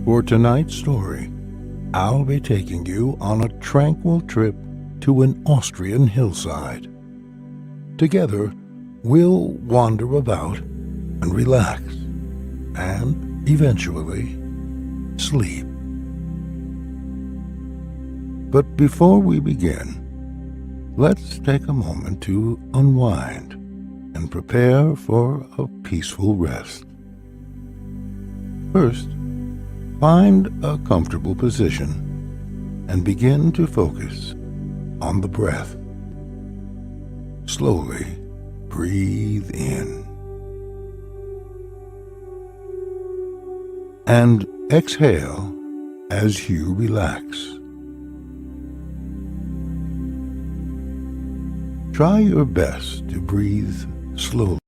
For tonight's story, I'll be taking you on a tranquil trip to an Austrian hillside. Together, we'll wander about and relax, and eventually sleep. But before we begin, let's take a moment to unwind and prepare for a peaceful rest. First, find a comfortable position and begin to focus on the breath. Slowly breathe in and exhale as you relax. Try your best to breathe slowly.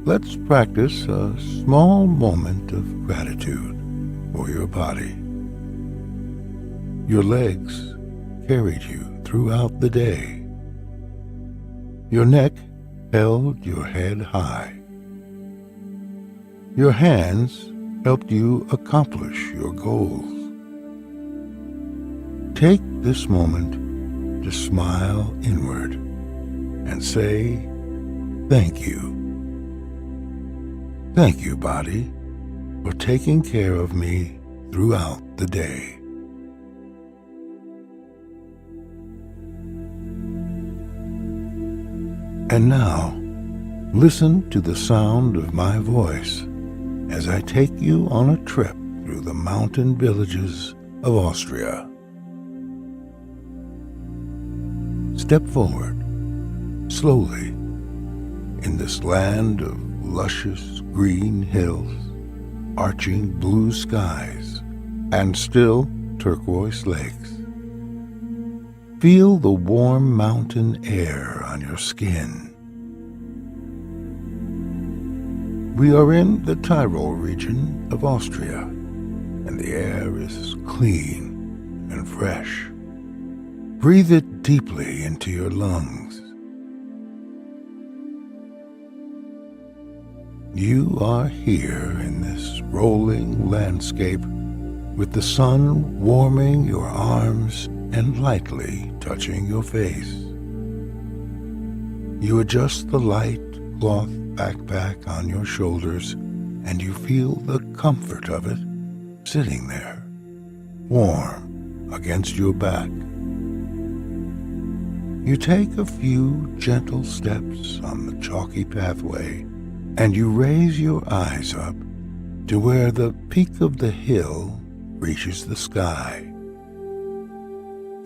Let's practice a small moment of gratitude for your body. Your legs carried you throughout the day. Your neck held your head high. Your hands helped you accomplish your goals. Take this moment to smile inward and say, "Thank you. Thank you, body, for taking care of me throughout the day." And now, listen to the sound of my voice as I take you on a trip through the mountain villages of Austria. Step forward, slowly, in this land of luscious green hills, arching blue skies, and still turquoise lakes. Feel the warm mountain air on your skin. We are in the Tyrol region of Austria, and the air is clean and fresh. Breathe it deeply into your lungs. You are here in this rolling landscape with the sun warming your arms and lightly touching your face. You adjust the light cloth backpack on your shoulders and you feel the comfort of it sitting there, warm against your back. You take a few gentle steps on the chalky pathway and you raise your eyes up to where the peak of the hill reaches the sky.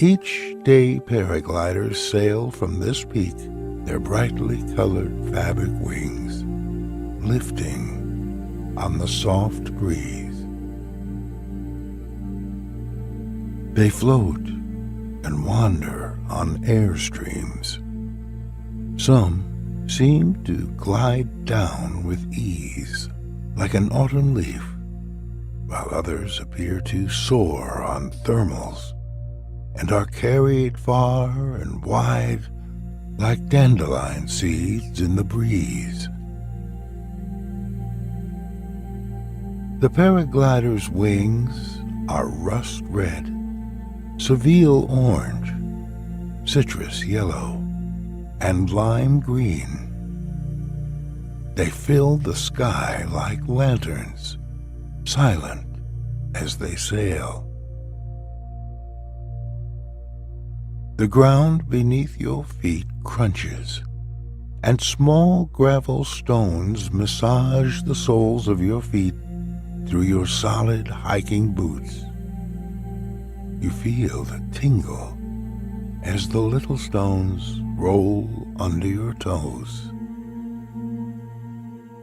Each day paragliders sail from this peak their brightly colored fabric wings, lifting on the soft breeze. They float and wander on airstreams. Some seem to glide down with ease, like an autumn leaf, while others appear to soar on thermals and are carried far and wide like dandelion seeds in the breeze. The paraglider's wings are rust red, Seville orange, citrus yellow, and lime green. They fill the sky like lanterns, silent as they sail. The ground beneath your feet crunches, and small gravel stones massage the soles of your feet through your solid hiking boots. You feel the tingle as the little stones roll under your toes.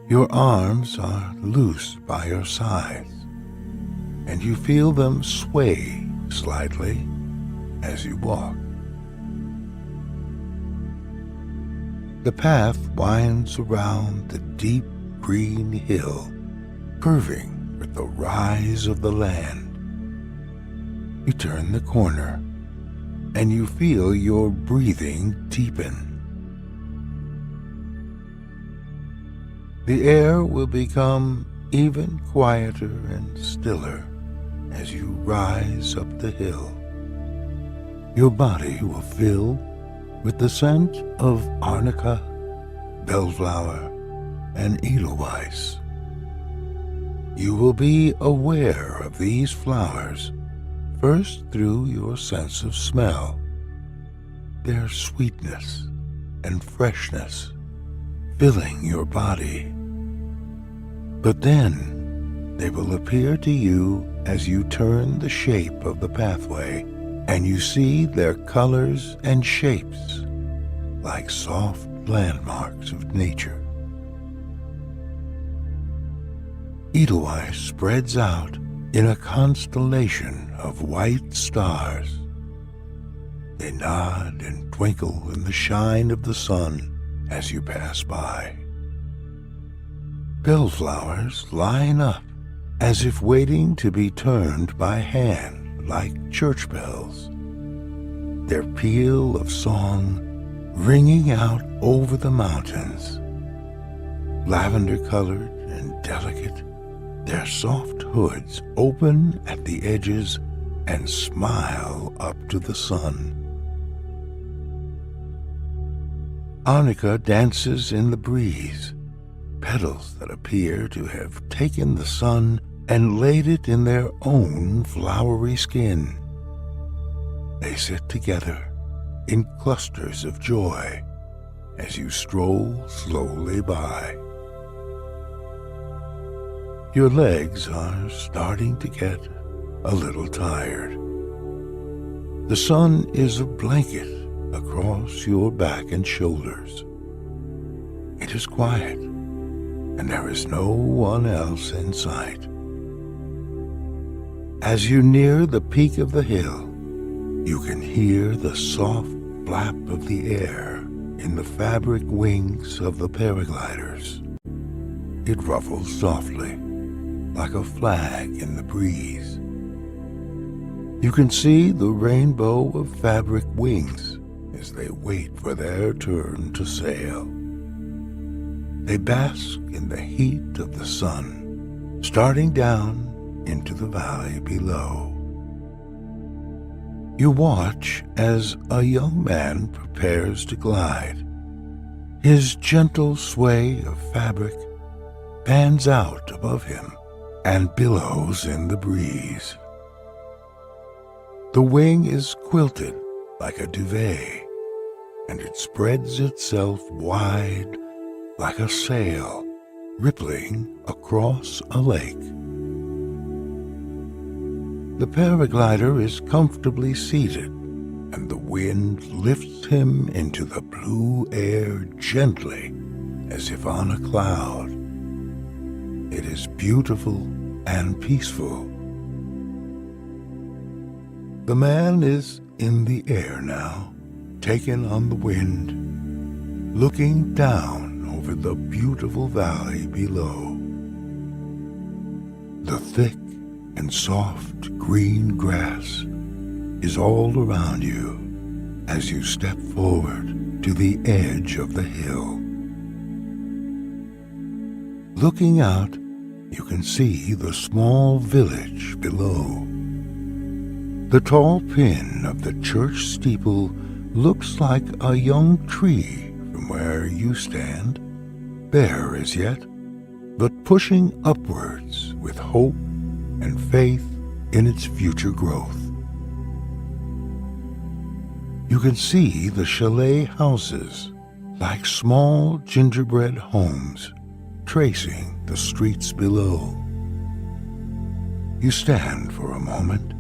Your arms are loose by your sides, and you feel them sway slightly as you walk. The path winds around the deep green hill, curving with the rise of the land. You turn the corner, and you feel your breathing deepen. The air will become even quieter and stiller as you rise up the hill. Your body will fill with the scent of arnica, bellflower, and edelweiss. You will be aware of these flowers first through your sense of smell, their sweetness and freshness filling your body. But then they will appear to you as you turn the shape of the pathway and you see their colors and shapes like soft landmarks of nature. Edelweiss spreads out in a constellation of white stars. They nod and twinkle in the shine of the sun as you pass by. Bellflowers line up as if waiting to be turned by hand like church bells, their peal of song ringing out over the mountains. Lavender-colored and delicate, their soft hoods open at the edges and smile up to the sun. Arnica dances in the breeze, petals that appear to have taken the sun and laid it in their own flowery skin. They sit together in clusters of joy as you stroll slowly by. Your legs are starting to get a little tired. The sun is a blanket across your back and shoulders. It is quiet, and there is no one else in sight. As you near the peak of the hill, you can hear the soft flap of the air in the fabric wings of the paragliders. It ruffles softly, like a flag in the breeze. You can see the rainbow of fabric wings as they wait for their turn to sail. They bask in the heat of the sun, starting down into the valley below. You watch as a young man prepares to glide. His gentle sway of fabric pans out above him and billows in the breeze. The wing is quilted like a duvet, and it spreads itself wide like a sail rippling across a lake. The paraglider is comfortably seated, and the wind lifts him into the blue air gently as if on a cloud. It is beautiful and peaceful. The man is in the air now, taken on the wind, looking down over the beautiful valley below. The thick and soft green grass is all around you as you step forward to the edge of the hill. Looking out, you can see the small village below. The tall pin of the church steeple looks like a young tree from where you stand, bare as yet, but pushing upwards with hope and faith in its future growth. You can see the chalet houses like small gingerbread homes tracing the streets below. You stand for a moment,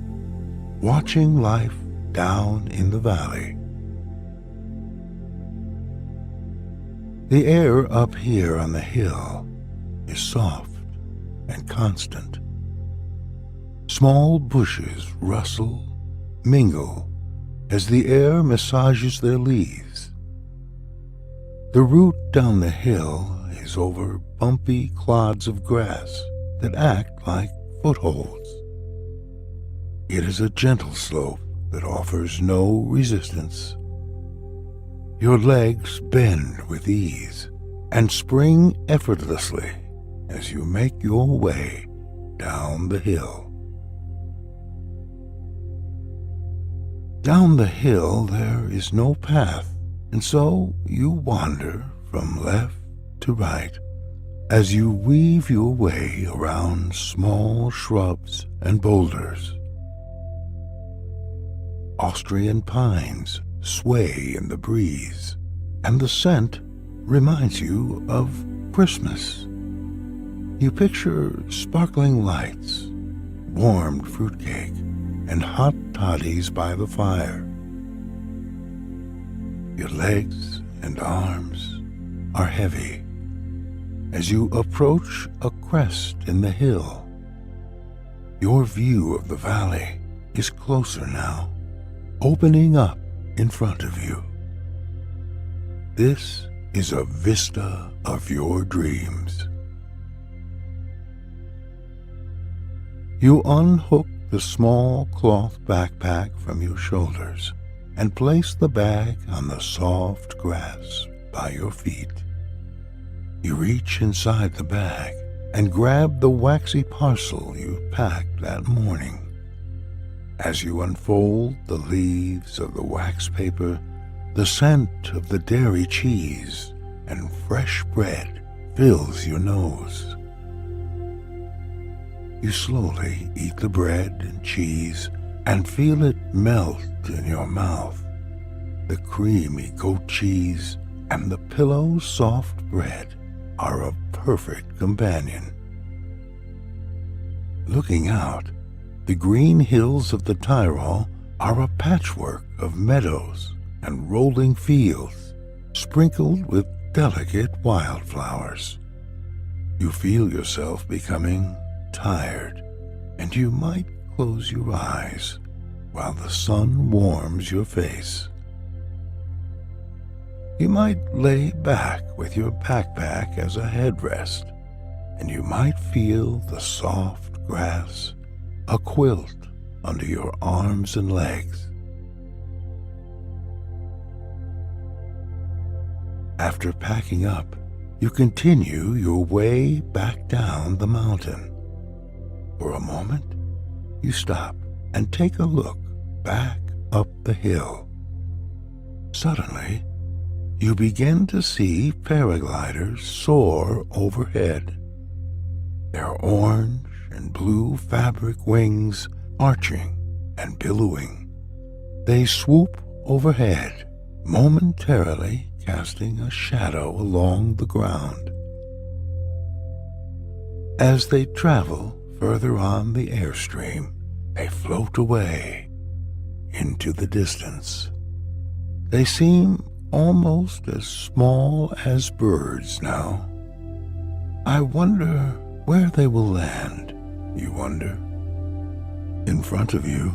watching life down in the valley. The air up here on the hill is soft and constant. Small bushes rustle, mingle, as the air massages their leaves. The route down the hill is over bumpy clods of grass that act like footholds. It is a gentle slope that offers no resistance. Your legs bend with ease and spring effortlessly as you make your way down the hill. Down the hill there is no path, and so you wander from left to right as you weave your way around small shrubs and boulders. Austrian pines sway in the breeze, and the scent reminds you of Christmas. You picture sparkling lights, warmed fruitcake, and hot toddies by the fire. Your legs and arms are heavy as you approach a crest in the hill. Your view of the valley is closer now, opening up in front of you. This is a vista of your dreams. You unhook the small cloth backpack from your shoulders and place the bag on the soft grass by your feet. You reach inside the bag and grab the waxy parcel you packed that morning. As you unfold the leaves of the wax paper, the scent of the dairy cheese and fresh bread fills your nose. You slowly eat the bread and cheese and feel it melt in your mouth. The creamy goat cheese and the pillow-soft bread are a perfect companion. Looking out, the green hills of the Tyrol are a patchwork of meadows and rolling fields sprinkled with delicate wildflowers. You feel yourself becoming tired, and you might close your eyes while the sun warms your face. You might lay back with your backpack as a headrest, and you might feel the soft grass, a quilt under your arms and legs. After packing up, you continue your way back down the mountain. For a moment, you stop and take a look back up the hill. Suddenly, you begin to see paragliders soar overhead. Their orange and blue fabric wings arching and billowing. They swoop overhead, momentarily casting a shadow along the ground. As they travel further on the airstream, they float away into the distance. They seem almost as small as birds now. I wonder where they will land, you wonder. In front of you,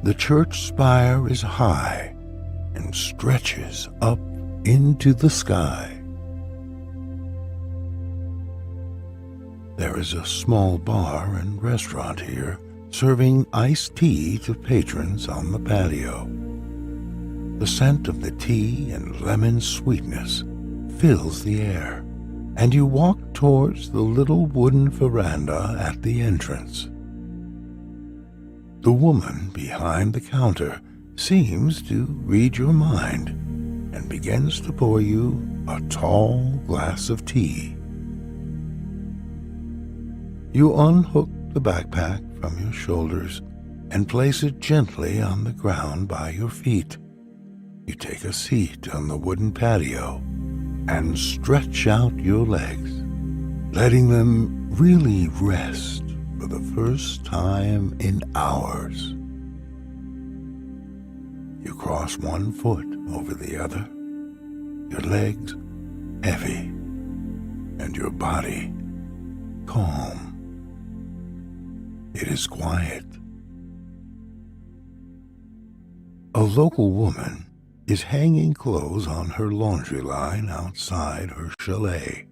the church spire is high and stretches up into the sky. There is a small bar and restaurant here, serving iced tea to patrons on the patio. The scent of the tea and lemon sweetness fills the air, and you walk towards the little wooden veranda at the entrance. The woman behind the counter seems to read your mind and begins to pour you a tall glass of tea. You unhook the backpack from your shoulders and place it gently on the ground by your feet. You take a seat on the wooden patio and stretch out your legs, letting them really rest for the first time in hours. You cross one foot over the other, your legs heavy and your body calm. It is quiet. A local woman is hanging clothes on her laundry line outside her chalet.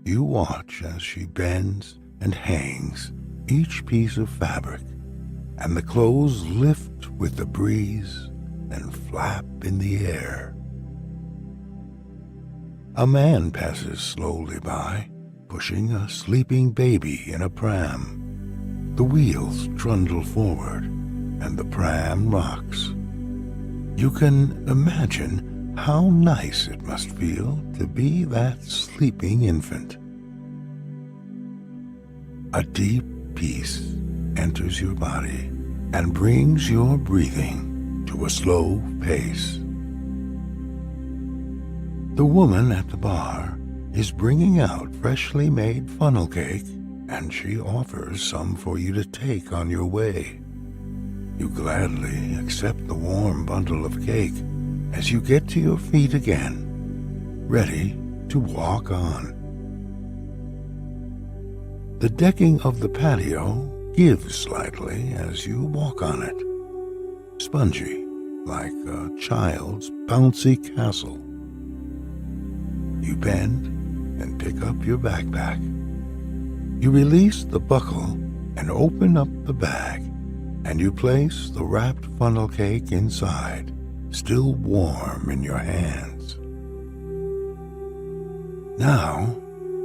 You watch as she bends and hangs each piece of fabric, and the clothes lift with the breeze and flap in the air. A man passes slowly by, pushing a sleeping baby in a pram. The wheels trundle forward, and the pram rocks. You can imagine how nice it must feel to be that sleeping infant. A deep peace enters your body and brings your breathing to a slow pace. The woman at the bar is bringing out freshly made funnel cake, and she offers some for you to take on your way. You gladly accept the warm bundle of cake as you get to your feet again, ready to walk on. The decking of the patio gives slightly as you walk on it, spongy like a child's bouncy castle. You bend and pick up your backpack. You release the buckle and open up the bag, and you place the wrapped funnel cake inside, still warm in your hands. Now,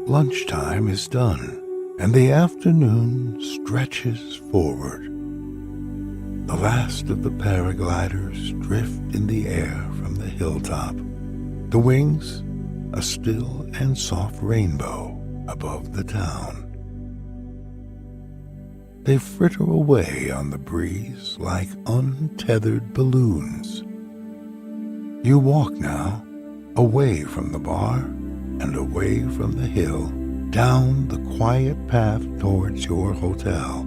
lunchtime is done, and the afternoon stretches forward. The last of the paragliders drift in the air from the hilltop, the wings a still and soft rainbow above the town. They fritter away on the breeze like untethered balloons. You walk now, away from the bar and away from the hill, down the quiet path towards your hotel.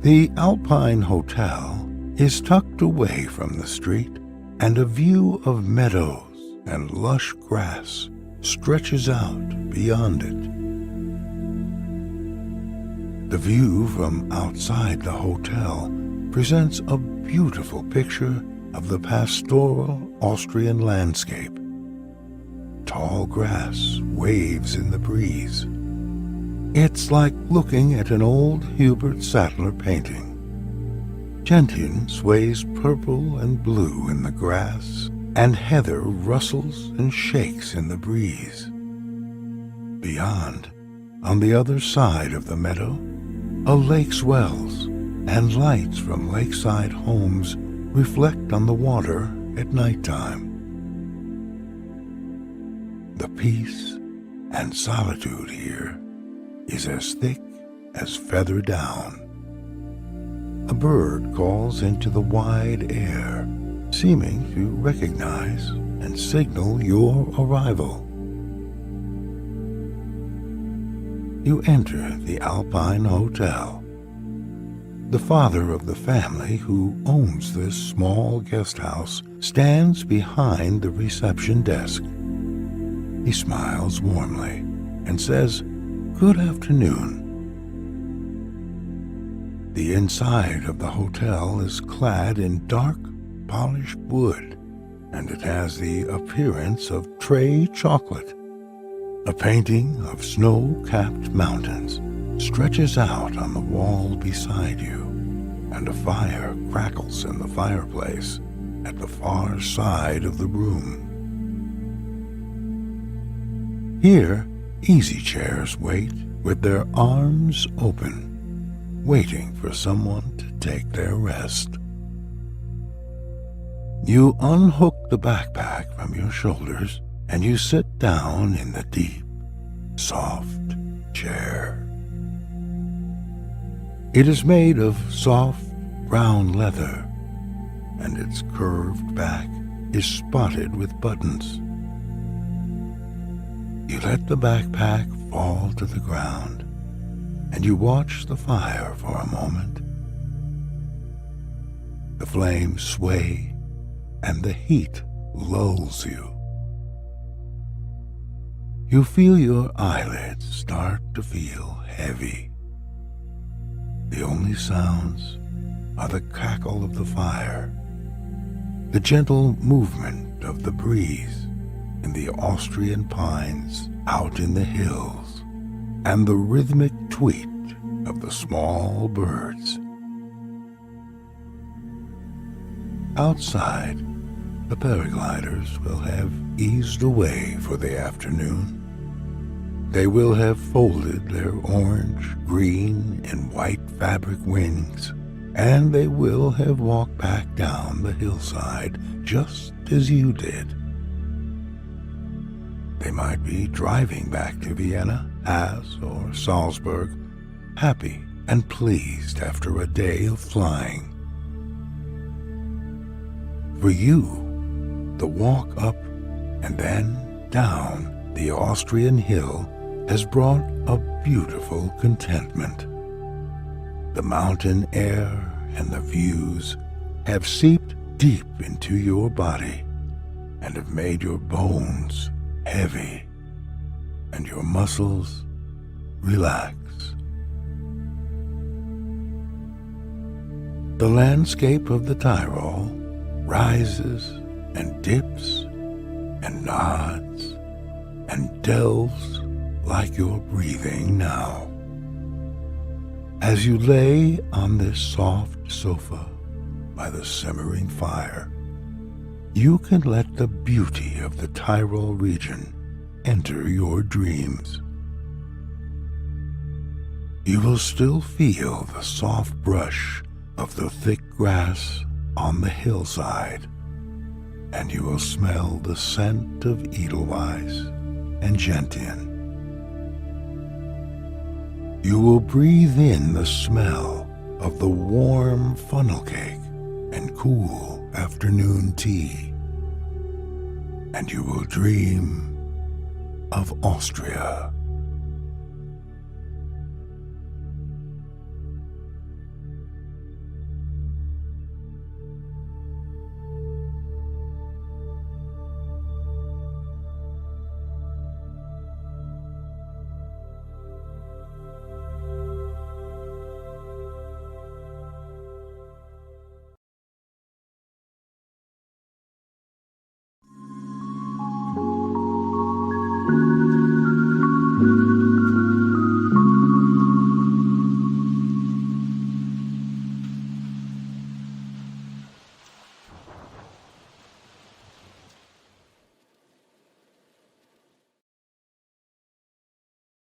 The Alpine Hotel is tucked away from the street, and a view of meadows and lush grass stretches out beyond it. The view from outside the hotel presents a beautiful picture of the pastoral Austrian landscape. Tall grass waves in the breeze. It's like looking at an old Hubert Sattler painting. Gentian sways purple and blue in the grass, and heather rustles and shakes in the breeze. Beyond, on the other side of the meadow, a lake swells, and lights from lakeside homes reflect on the water at nighttime. The peace and solitude here is as thick as feather down. A bird calls into the wide air, seeming to recognize and signal your arrival. You enter the Alpine Hotel. The father of the family who owns this small guest house stands behind the reception desk. He smiles warmly and says, "Good afternoon." The inside of the hotel is clad in dark, polished wood, and it has the appearance of Tray chocolate. A painting of snow-capped mountains stretches out on the wall beside you, and a fire crackles in the fireplace at the far side of the room. Here, easy chairs wait with their arms open, waiting for someone to take their rest. You unhook the backpack from your shoulders and you sit down in the deep, soft chair. It is made of soft brown leather, and its curved back is spotted with buttons. You let the backpack fall to the ground, and you watch the fire for a moment. The flames sway, and the heat lulls you. You feel your eyelids start to feel heavy. The only sounds are the crackle of the fire, the gentle movement of the breeze in the Austrian pines out in the hills, and the rhythmic tweet of the small birds. Outside, the paragliders will have eased away for the afternoon. They will have folded their orange, green, and white fabric wings, and they will have walked back down the hillside just as you did. They might be driving back to Vienna, Haas, or Salzburg, happy and pleased after a day of flying. For you, the walk up and then down the Austrian hill has brought a beautiful contentment. The mountain air and the views have seeped deep into your body and have made your bones heavy and your muscles relax. The landscape of the Tyrol rises and dips and nods and delves like you're breathing now. As you lay on this soft sofa by the simmering fire, you can let the beauty of the Tyrol region enter your dreams. You will still feel the soft brush of the thick grass on the hillside, and you will smell the scent of edelweiss and gentian. You will breathe in the smell of the warm funnel cake and cool afternoon tea, and you will dream of Austria.